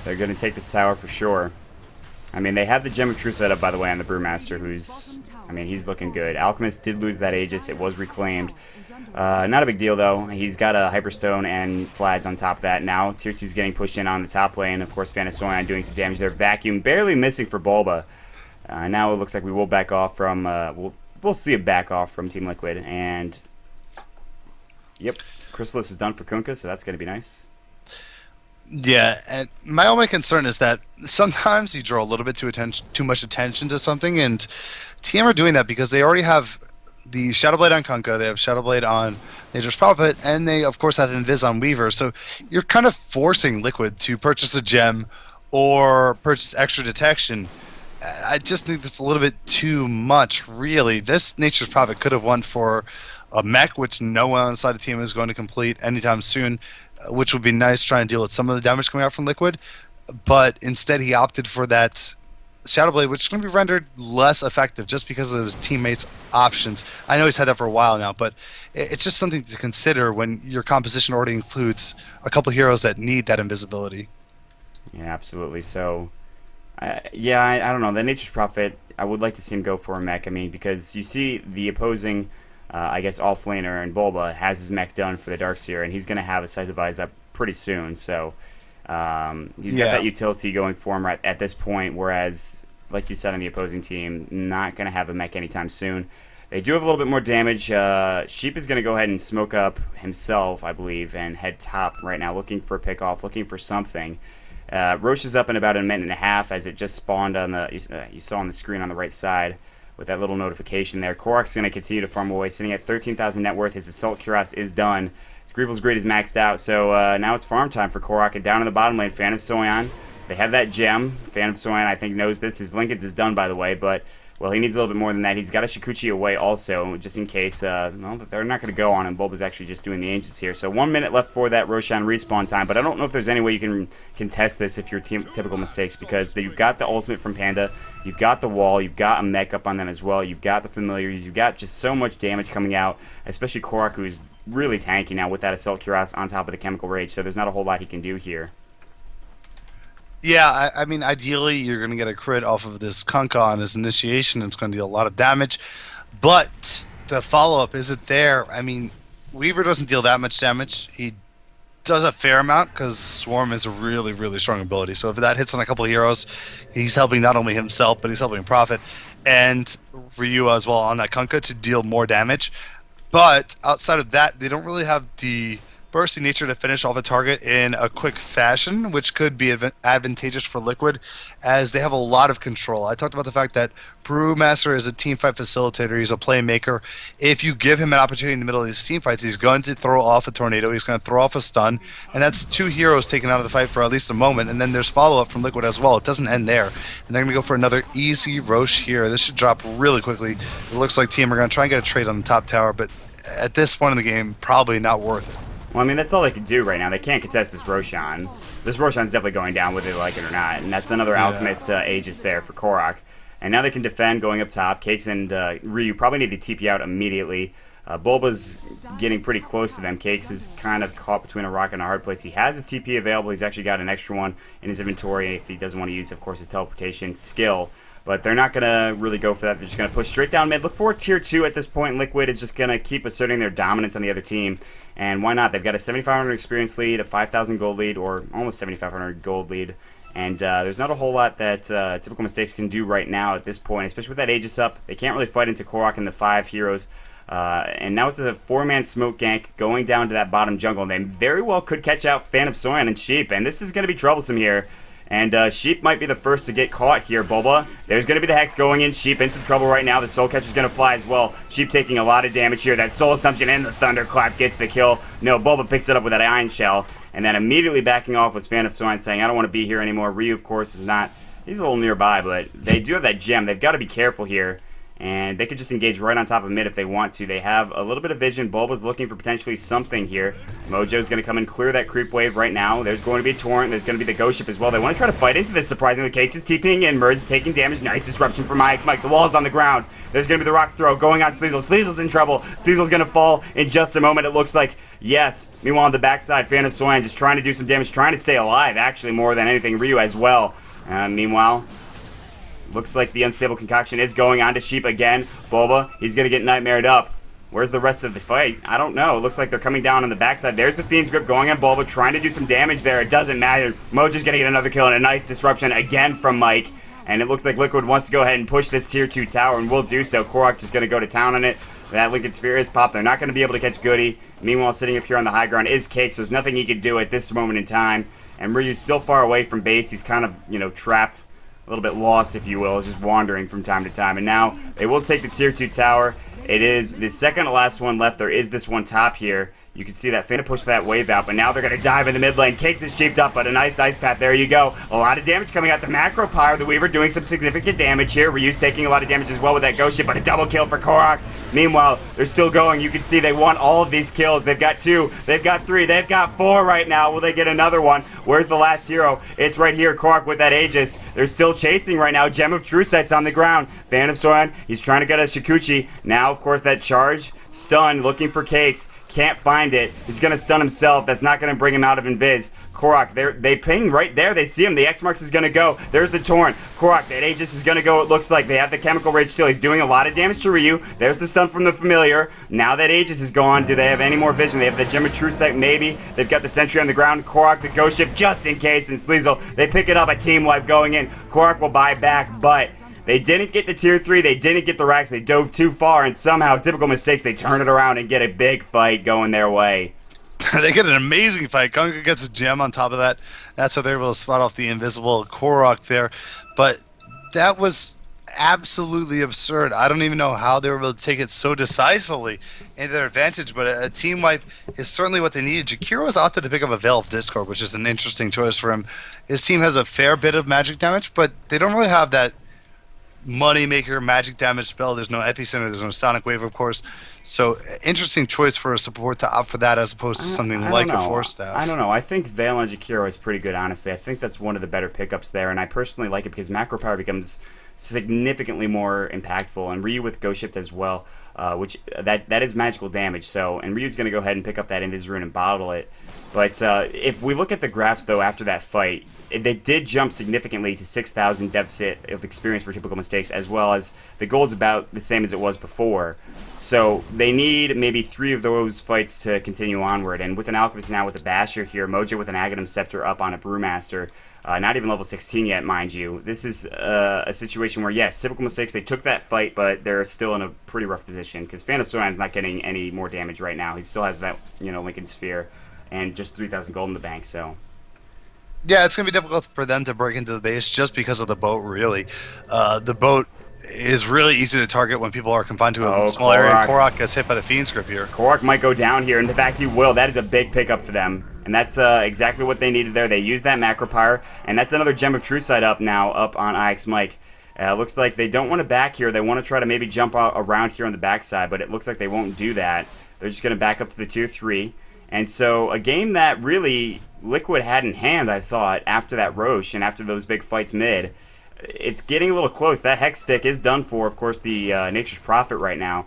They're going to take this tower for sure. I mean, they have the Gem of True set up, by the way, on the Brewmaster, who's... I mean, he's looking good. Alchemist did lose that Aegis. It was reclaimed. Not a big deal, though. He's got a Hyperstone and Flads on top of that. Now, Tier 2's getting pushed in on the top lane. Of course, Fan of Soyon doing some damage there. Vacuum barely missing for Bulba. Now it looks like we will back off from... we'll see a back off from Team Liquid. And... Yep. Chrysalis is done for Kunkka, so that's going to be nice. Yeah, and my only concern is that sometimes you draw a little bit too much attention to something, and TM are doing that because they already have the Shadowblade on Kunkka, they have Shadowblade on Nature's Prophet, and they, of course, have Invis on Weaver. So you're kind of forcing Liquid to purchase a gem or purchase extra detection. I just think that's a little bit too much, really. This Nature's Prophet could have won for a mech, which no one on the side of the team is going to complete anytime soon, which would be nice trying to deal with some of the damage coming out from Liquid. But instead he opted for that Shadowblade, which is going to be rendered less effective just because of his teammates' options. I know he's had that for a while now, but it's just something to consider when your composition already includes a couple heroes that need that invisibility. Yeah, absolutely. So, yeah, I don't know. The Nature's Prophet, I would like to see him go for a mech. I mean, because you see the opposing... I guess offlaner and Bulba has his mech done for the Darkseer, and he's going to have a Scythe of Eyes up pretty soon. So he's got that utility going for him right at this point, whereas, like you said on the opposing team, not going to have a mech anytime soon. They do have a little bit more damage. Sheep is going to go ahead and smoke up himself, I believe, and head top right now, looking for a pick-off, looking for something. Roche is up in about a minute and a half as it just spawned on the you saw on the screen on the right side. With that little notification there. Korok's going to continue to farm away, sitting at 13,000 net worth. His Assault Cuirass is done. His Greevil's Grid is maxed out, so now it's farm time for Korok. And down in the bottom lane, Fan of Soyon. They have that gem. Fan of Soyon, I think, knows this. His Linkage is done, by the way, but, well, he needs a little bit more than that. He's got a Shikuchi away also, just in case. Well, they're not going to go on him. Bulba's actually just doing the Ancients here. So 1 minute left for that Roshan respawn time, but I don't know if there's any way you can contest this if you're Typical Mistakes, because you've got the ultimate from Panda, you've got the wall, you've got a mech up on them as well, you've got the familiars, you've got just so much damage coming out, especially Korok, who's really tanky now with that Assault Cuirass on top of the Chemical Rage, so there's not a whole lot he can do here. Yeah, I mean, ideally, you're going to get a crit off of this Kunkka on his initiation. It's going to deal a lot of damage. But the follow-up, is it there? I mean, Weaver doesn't deal that much damage. He does a fair amount because Swarm is a really, really strong ability. So if that hits on a couple of heroes, he's helping not only himself, but he's helping Prophet and Ryu as well on that Kunkka to deal more damage. But outside of that, they don't really have the bursty nature to finish off a target in a quick fashion, which could be advantageous for Liquid, as they have a lot of control. I talked about the fact that Brewmaster is a teamfight facilitator. He's a playmaker. If you give him an opportunity in the middle of these teamfights, he's going to throw off a tornado. He's going to throw off a stun, and that's two heroes taken out of the fight for at least a moment. And then there's follow-up from Liquid as well. It doesn't end there, and they're going to go for another easy Roche here. This should drop really quickly. It looks like Team are going to try and get a trade on the top tower, but at this point in the game, probably not worth it. Well, I mean, that's all they can do right now. They can't contest this Roshan. This Roshan's definitely going down whether they like it or not, and that's another Alchemist Aegis there for Korok. And now they can defend going up top. Cakes and Ryu probably need to TP out immediately. Bulba's getting pretty close to them. Cakes is kind of caught between a rock and a hard place. He has his TP available. He's actually got an extra one in his inventory if he doesn't want to use, of course, his teleportation skill. But they're not going to really go for that. They're just going to push straight down mid. Look for Tier 2 at this point. Liquid is just going to keep asserting their dominance on the other team. And why not? They've got a 7,500 experience lead, a 5,000 gold lead, or almost 7,500 gold lead. And there's not a whole lot that Typical Mistakes can do right now at this point, especially with that Aegis up. They can't really fight into Korok and the 5 heroes. And now it's a 4-man smoke gank going down to that bottom jungle. And they very well could catch out Fan of Soyon and Sheep. And this is going to be troublesome here. And Sheep might be the first to get caught here, Bulba. There's going to be the Hex going in. Sheep in some trouble right now. The Soul Catcher's going to fly as well. Sheep taking a lot of damage here. That Soul Assumption and the Thunderclap gets the kill. No, Bulba picks it up with that Iron Shell. And then immediately backing off was Fan of Soyon saying, I don't want to be here anymore. Ryu, of course, is not. He's a little nearby, but they do have that gem. They've got to be careful here. and they could just engage right on top of mid if they want to. They have a little bit of vision. Bulba's looking for potentially something here. Mojo's going to come and clear that creep wave right now. There's going to be a Torrent. There's going to be the Ghost Ship as well. They want to try to fight into this. Surprisingly, Cakes is TPing in. Merz is taking damage. Nice disruption from IX Mike. The wall's on the ground. There's going to be the rock throw going on Sleazel. Sleazel's in trouble. Sleazel's going to fall in just a moment, it looks like. Yes. Meanwhile, on the backside, Fan of Soyan just trying to do some damage, trying to stay alive, actually, more than anything. Ryu as well. Meanwhile, looks like the unstable concoction is going on to Sheep again. Bulba, he's going to get nightmared up. Where's the rest of the fight? I don't know. It looks like they're coming down on the backside. There's the Fiend's Grip going on Bulba, trying to do some damage there. It doesn't matter. Mojo's going to get another kill and a nice disruption again from Mike. And it looks like Liquid wants to go ahead and push this tier 2 tower, and will do so. Korok just going to go to town on it. That Lincoln Sphere is popped. They're not going to be able to catch Goody. Meanwhile, sitting up here on the high ground is Cake, so there's nothing he can do at this moment in time. And Ryu's still far away from base. He's kind of, trapped, a little bit lost, if you will, just wandering from time to time. And now they will take the tier 2 tower. It is the second to last one left. There is this one top here. You can see that finna push that wave out, but now they're going to dive in the mid lane. Cakes is shaped up, but a nice ice path. There you go. A lot of damage coming out. The macro power, the Weaver doing some significant damage here. Ryu's taking a lot of damage as well with that Ghost Ship, but a double kill for Korok. Meanwhile, they're still going. You can see they want all of these kills. They've got 2, they've got 3, they've got 4 right now. Will they get another one? Where's the last hero? It's right here, Korok with that Aegis. They're still chasing right now. Gem of True Sight's on the ground. Fan of Soyan, he's trying to get a Shikuchi. Now, of course, that charge. Stun, looking for Cakes. Can't find it. He's going to stun himself. That's not going to bring him out of Invis. Korok, they ping right there. They see him. The X Marks is going to go. There's the Torrent. Korok, that Aegis is going to go, it looks like. They have the Chemical Rage still. He's doing a lot of damage to Ryu. There's the stun from the Familiar. Now that Aegis is gone, do they have any more vision? They have the Gem of True Sight, maybe. They've got the Sentry on the ground. Korok, the Ghost Ship, just in case. And Sleazel, they pick it up. A team wipe going in. Korok will buy back, but they didn't get the tier 3, they didn't get the racks, they dove too far, and somehow, typical mistakes, they turn it around and get a big fight going their way. They get an amazing fight. Gunga gets a gem on top of that. That's how they're able to spot off the invisible Korok there. But that was absolutely absurd. I don't even know how they were able to take it so decisively into their advantage, but a team wipe is certainly what they needed. Jakiro's opted to pick up a Veil of Discord, which is an interesting choice for him. His team has a fair bit of magic damage, but they don't really have that moneymaker magic damage spell. There's no epicenter, there's no sonic wave, of course. So interesting choice for a support to opt for that as opposed to something like a force staff. I don't know. I think Veil on Jakiro is pretty good, honestly. I think that's one of the better pickups there, and I personally like it because macro power becomes significantly more impactful, and Ryu with Ghost Shift as well, which that is magical damage. So, and Ryu's going to go ahead and pick up that Invis Rune and bottle it. But if we look at the graphs, though, after that fight, they did jump significantly to 6,000 deficit of experience for typical mistakes, as well as the gold's about the same as it was before. So they need maybe 3 of those fights to continue onward. And with an Alchemist now with a Basher here, Mojo with an Aghanim Scepter up on a Brewmaster, not even level 16 yet, mind you. This is a situation where, yes, typical mistakes, they took that fight, but they're still in a pretty rough position because Fan of Soyan's not getting any more damage right now. He still has that, Lincoln Sphere and just 3,000 gold in the bank, so. Yeah, it's going to be difficult for them to break into the base just because of the boat, really. The boat is really easy to target when people are confined to a small area. And Korok gets hit by the Fiend Script here. Korok might go down here, and in fact he will. That is a big pickup for them. And that's exactly what they needed there. They used that macro power, and that's another Gem of True Sight up now, up on IX Mike. Looks like they don't want to back here. They want to try to maybe jump out around here on the backside, but it looks like they won't do that. They're just going to back up to the tier 3. And so a game that really Liquid had in hand, I thought, after that Roche and after those big fights mid, it's getting a little close. That Hex Stick is done for, of course, the Nature's Prophet right now.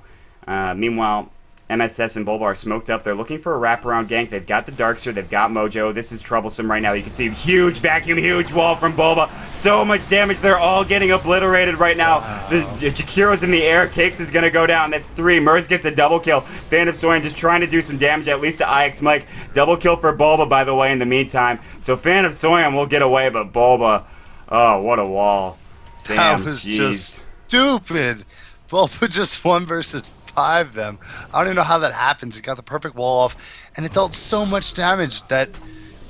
Meanwhile, MSS and Bulba are smoked up. They're looking for a wraparound gank. They've got the Darkster. They've got Mojo. This is troublesome right now. You can see huge vacuum, huge wall from Bulba. So much damage. They're all getting obliterated right now. Wow. The Jakiro's in the air. Cakes is going to go down. That's 3. Merz gets a double kill. Fan of Soyan just trying to do some damage, at least to IX Mike. Double kill for Bulba, by the way, in the meantime. So Fan of Soyan will get away, but Bulba, oh, what a wall. Sam, that was just stupid. Bulba just 1 versus 5 them. I don't even know how that happens. He got the perfect wall off, and it dealt so much damage that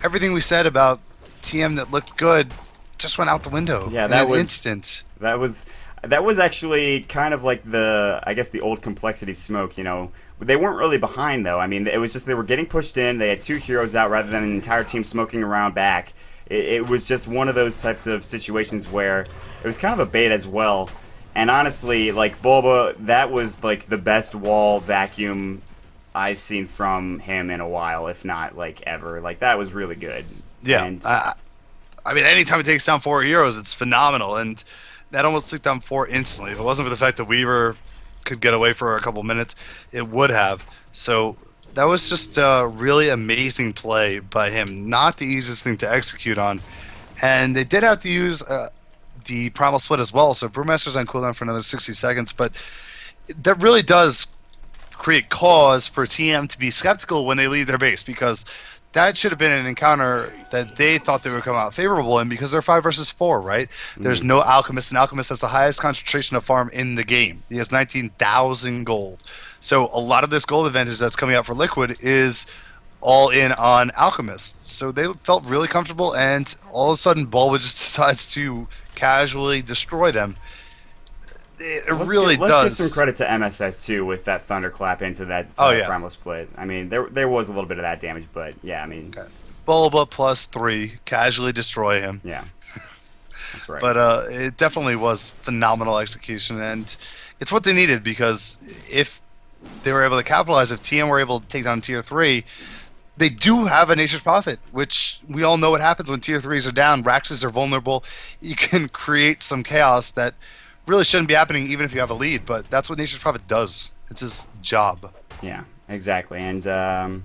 everything we said about TM that looked good just went out the window. Yeah, that was instant. That was actually kind of like I guess the old complexity smoke. They weren't really behind though. I mean, it was just they were getting pushed in. They had 2 heroes out rather than an entire team smoking around back. It was just one of those types of situations where it was kind of a bait as well. And honestly, like Bulba, that was like the best wall vacuum I've seen from him in a while, if not like ever. Like that was really good. Yeah, And I mean, anytime it takes down 4 heroes, it's phenomenal, and that almost took down 4 instantly. If it wasn't for the fact that Weaver could get away for a couple minutes, it would have. So that was just a really amazing play by him. Not the easiest thing to execute on, and they did have to use the Primal Split as well. So Brewmaster's on cooldown for another 60 seconds, but that really does create cause for TM to be skeptical when they leave their base, because that should have been an encounter that they thought they would come out favorable in, because they're 5 versus 4, right? There's no Alchemist, and Alchemist has the highest concentration of farm in the game. He has 19,000 gold. So a lot of this gold advantage that's coming out for Liquid is all in on Alchemist. So they felt really comfortable, and all of a sudden Bulba just decides to casually destroy them. It really let's does. give some credit to MSS too with that thunderclap into that Primal Split. I mean, there was a little bit of that damage, but yeah, I mean, Bulba +3, casually destroy him. Yeah, that's right. But it definitely was phenomenal execution, and it's what they needed, because if they were able to capitalize, if TM were able to take down Tier 3, they do have a Nature's Prophet, which we all know what happens when Tier 3s are down. Raxes are vulnerable. You can create some chaos that really shouldn't be happening even if you have a lead, but that's what Nature's Prophet does. It's his job. Yeah, exactly. And now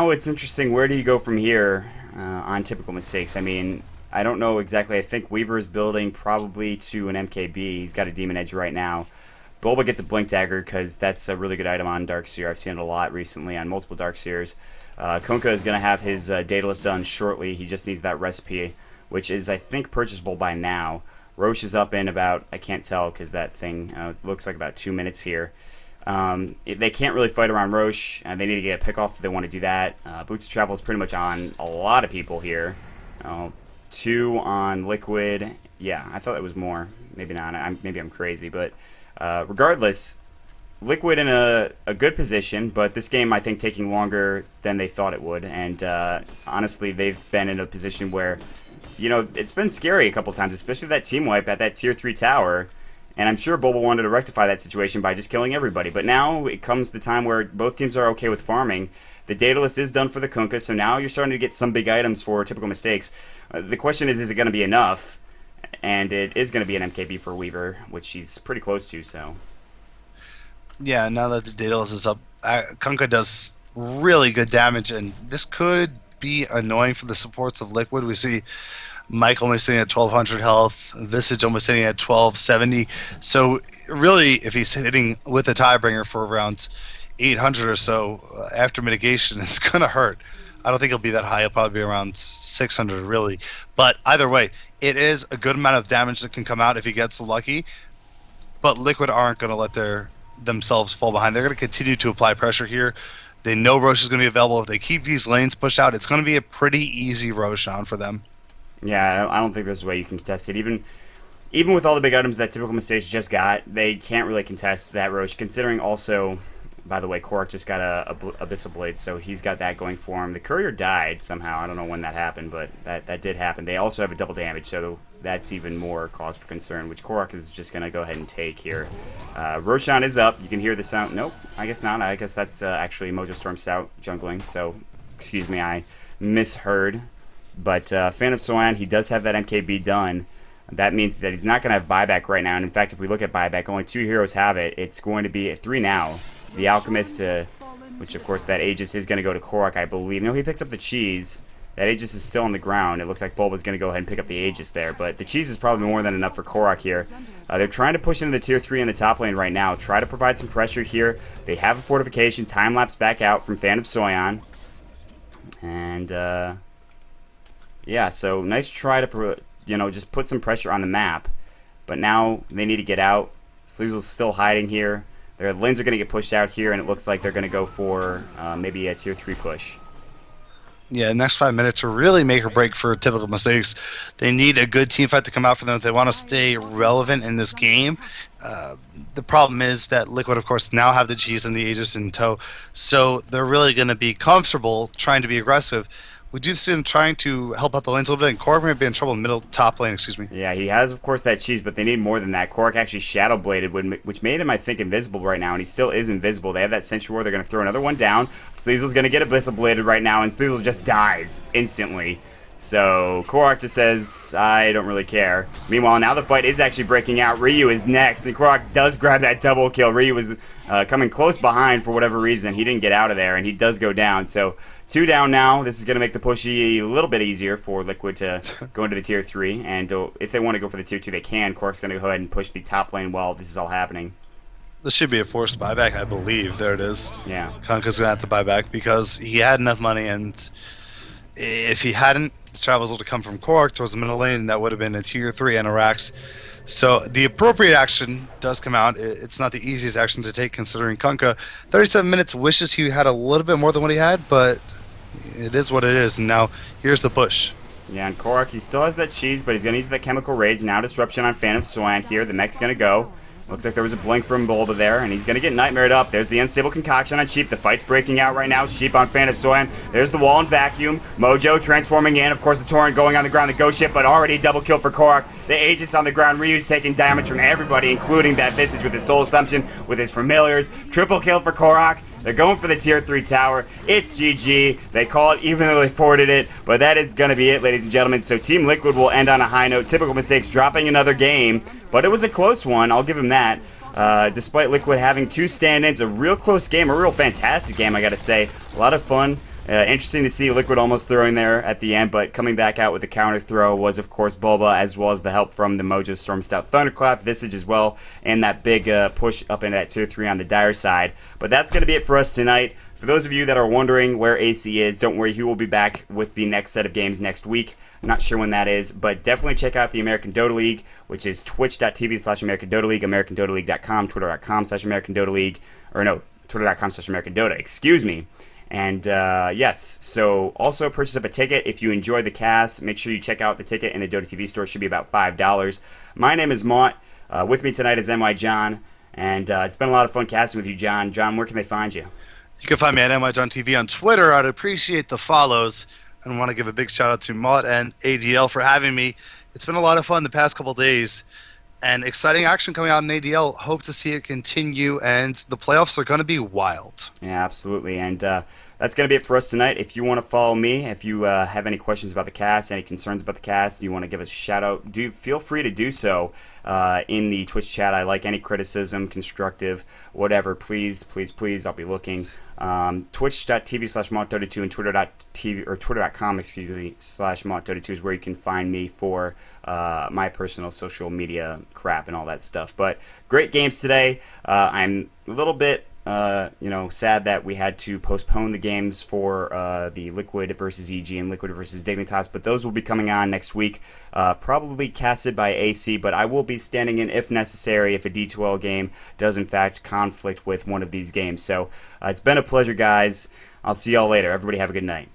it's interesting. Where do you go from here on typical mistakes? I mean, I don't know exactly. I think Weaver is building probably to an MKB. He's got a Demon Edge right now. Bulba gets a Blink Dagger because that's a really good item on Darkseer. I've seen it a lot recently on multiple Darkseers. Kunkka is going to have his Daedalus done shortly. He just needs that recipe, which is, I think, purchasable by now. Roche is up in about, I can't tell because that thing, it looks like about 2 minutes here. They can't really fight around Roche. They need to get a pick off if they want to do that. Boots of Travel is pretty much on a lot of people here. 2 on Liquid. Yeah, I thought it was more. Maybe not. Maybe I'm crazy. But regardless, Liquid in a good position, but this game I think taking longer than they thought it would. And honestly, they've been in a position where, it's been scary a couple times, especially that team wipe at that Tier 3 tower. And I'm sure Bulba wanted to rectify that situation by just killing everybody. But now it comes the time where both teams are okay with farming. The Daedalus is done for the Kunkka, so now you're starting to get some big items for typical mistakes. The question is it going to be enough? And it is going to be an MKB for Weaver, which he's pretty close to, so. Yeah, now that the Daedalus is up, Kunkka does really good damage, and this could be annoying for the supports of Liquid. We see Mike only sitting at 1200 health, Visage almost sitting at 1270. So really, if he's hitting with a Tiebringer for around 800 or so after mitigation, it's going to hurt. I don't think he'll be that high. He'll probably be around 600 really. But either way, it is a good amount of damage that can come out if he gets lucky. But Liquid aren't going to let themselves fall behind. They're going to continue to apply pressure here. They know Roche is going to be available. If they keep these lanes pushed out, it's going to be a pretty easy Roshan for them. Yeah, I don't think there's a way you can contest it. Even with all the big items that typical mistakes just got, they can't really contest that Roche, considering also, by the way, Korak just got a Abyssal Blade, so he's got that going for him. The Courier died somehow. I don't know when that happened, but that did happen. They also have a double damage, so that's even more cause for concern, which Korak is just going to go ahead and take here. Roshan is up. You can hear the sound. Nope, I guess not. I guess that's actually Mojo Storm Stout jungling, so excuse me, I misheard. But Fan of Soan, he does have that MKB done. That means that he's not going to have buyback right now. And in fact, if we look at buyback, only 2 heroes have it. It's going to be at 3 now. The Alchemist, which of course that Aegis is going to go to Korak, I believe. No, he picks up the cheese. That Aegis is still on the ground. It looks like Bulba's going to go ahead and pick up the Aegis there. But the cheese is probably more than enough for Korak here. They're trying to push into the Tier 3 in the top lane right now. Try to provide some pressure here. They have a fortification. Time-lapse back out from Fan of Soyan. And, yeah, so nice try to, just put some pressure on the map. But now they need to get out. Sleazel's still hiding here. Their lanes are going to get pushed out here, and it looks like they're going to go for maybe a Tier 3 push. Yeah, next 5 minutes are really make or break for typical mistakes. They need a good team fight to come out for them if they want to stay relevant in this game. The problem is that Liquid, of course, now have the cheese and the Aegis in tow, so they're really going to be comfortable trying to be aggressive We do see him trying to help out the lanes a little bit, and Korg might be in trouble in middle top lane. Excuse me. Yeah, he has, of course, that cheese, but they need more than that. Korok actually Shadow Bladed, which made him, I think, invisible right now, and he still is invisible. They have that Sentry Ward. They're going to throw another one down. Sleazel's going to get Abyssal Bladed right now, and Sleazel just dies instantly. So Korok just says, I don't really care. Meanwhile, now the fight is actually breaking out. Ryu is next, and Korok does grab that double kill. Ryu was coming close behind for whatever reason. He didn't get out of there, and he does go down. So 2 down now. This is going to make the push a little bit easier for Liquid to go into the Tier 3. And if they want to go for the Tier 2, they can. Korok's going to go ahead and push the top lane while this is all happening. This should be a forced buyback, I believe. There it is. Yeah. Kunkka's going to have to buy back because he had enough money, and if he hadn't, the travels would have come from Korok towards the middle lane, and that would have been a Tier 3 Anorax. So the appropriate action does come out. It's not the easiest action to take considering Kunkka. 37 minutes wishes he had a little bit more than what he had, but it is what it is. And now here's the push. Yeah, and Korok, he still has that cheese, but he's going to use that Chemical Rage. Now Disruption on Phantom Swan here. The mech's going to go. Looks like there was a blink from Bulba there, and he's going to get Nightmared up. There's the Unstable Concoction on Sheep. The fight's breaking out right now. Sheep on Phantom Swan. There's the wall and Vacuum. Mojo transforming in. Of course, the Torrent going on the ground. The Ghost Ship, but already double kill for Korok. The Aegis on the ground. Ryu's taking damage from everybody, including that Visage with his Soul Assumption, with his Familiars. Triple kill for Korok. They're going for the Tier 3 tower. It's GG. They call it even though they forwarded it, but that is going to be it, ladies and gentlemen. So Team Liquid will end on a high note. Typical Mistakes dropping another game, but it was a close one. I'll give him that. Despite Liquid having 2 stand-ins, a real close game, a real fantastic game, I gotta say. A lot of fun. Interesting to see Liquid almost throwing there at the end, but coming back out with the counter throw was, of course, Bulba, as well as the help from the Mojo Storm Stout Thunderclap, Visage as well, and that big push up into that Tier 3 on the Dire side. But that's going to be it for us tonight. For those of you that are wondering where AC is, don't worry, he will be back with the next set of games next week. I'm not sure when that is, but definitely check out the American Dota League, which is twitch.tv/American Dota League, AmericanDotaLeague.com, Twitter.com/American Dota League, or no, Twitter.com/American Dota, excuse me. And yes, so also purchase up a ticket. If you enjoyed the cast, make sure you check out the ticket in the Dota TV store. It should be about $5. My name is Mont. With me tonight is NY John. And it's been a lot of fun casting with you, John. John, where can they find you? You can find me at NY John TV on Twitter. I'd appreciate the follows. And want to give a big shout out to Mott and ADL for having me. It's been a lot of fun the past couple days. And exciting action coming out in ADL. Hope to see it continue, and the playoffs are going to be wild. Yeah, absolutely. And that's going to be it for us tonight. If you want to follow me, if you have any questions about the cast, any concerns about the cast, you want to give us a shout out, feel free to do so in the Twitch chat. I like any criticism, constructive, whatever. Please, please, please, I'll be looking. Twitch.tv/MontDota2 and Twitter.com, /MontDota2 is where you can find me for my personal social media crap and all that stuff. But great games today. I'm a little bit sad that we had to postpone the games for the Liquid versus EG and Liquid versus Dignitas, but those will be coming on next week, probably casted by AC, but I will be standing in if necessary if a D2L game does in fact conflict with one of these games. So it's been a pleasure, guys. I'll see y'all later. Everybody have a good night.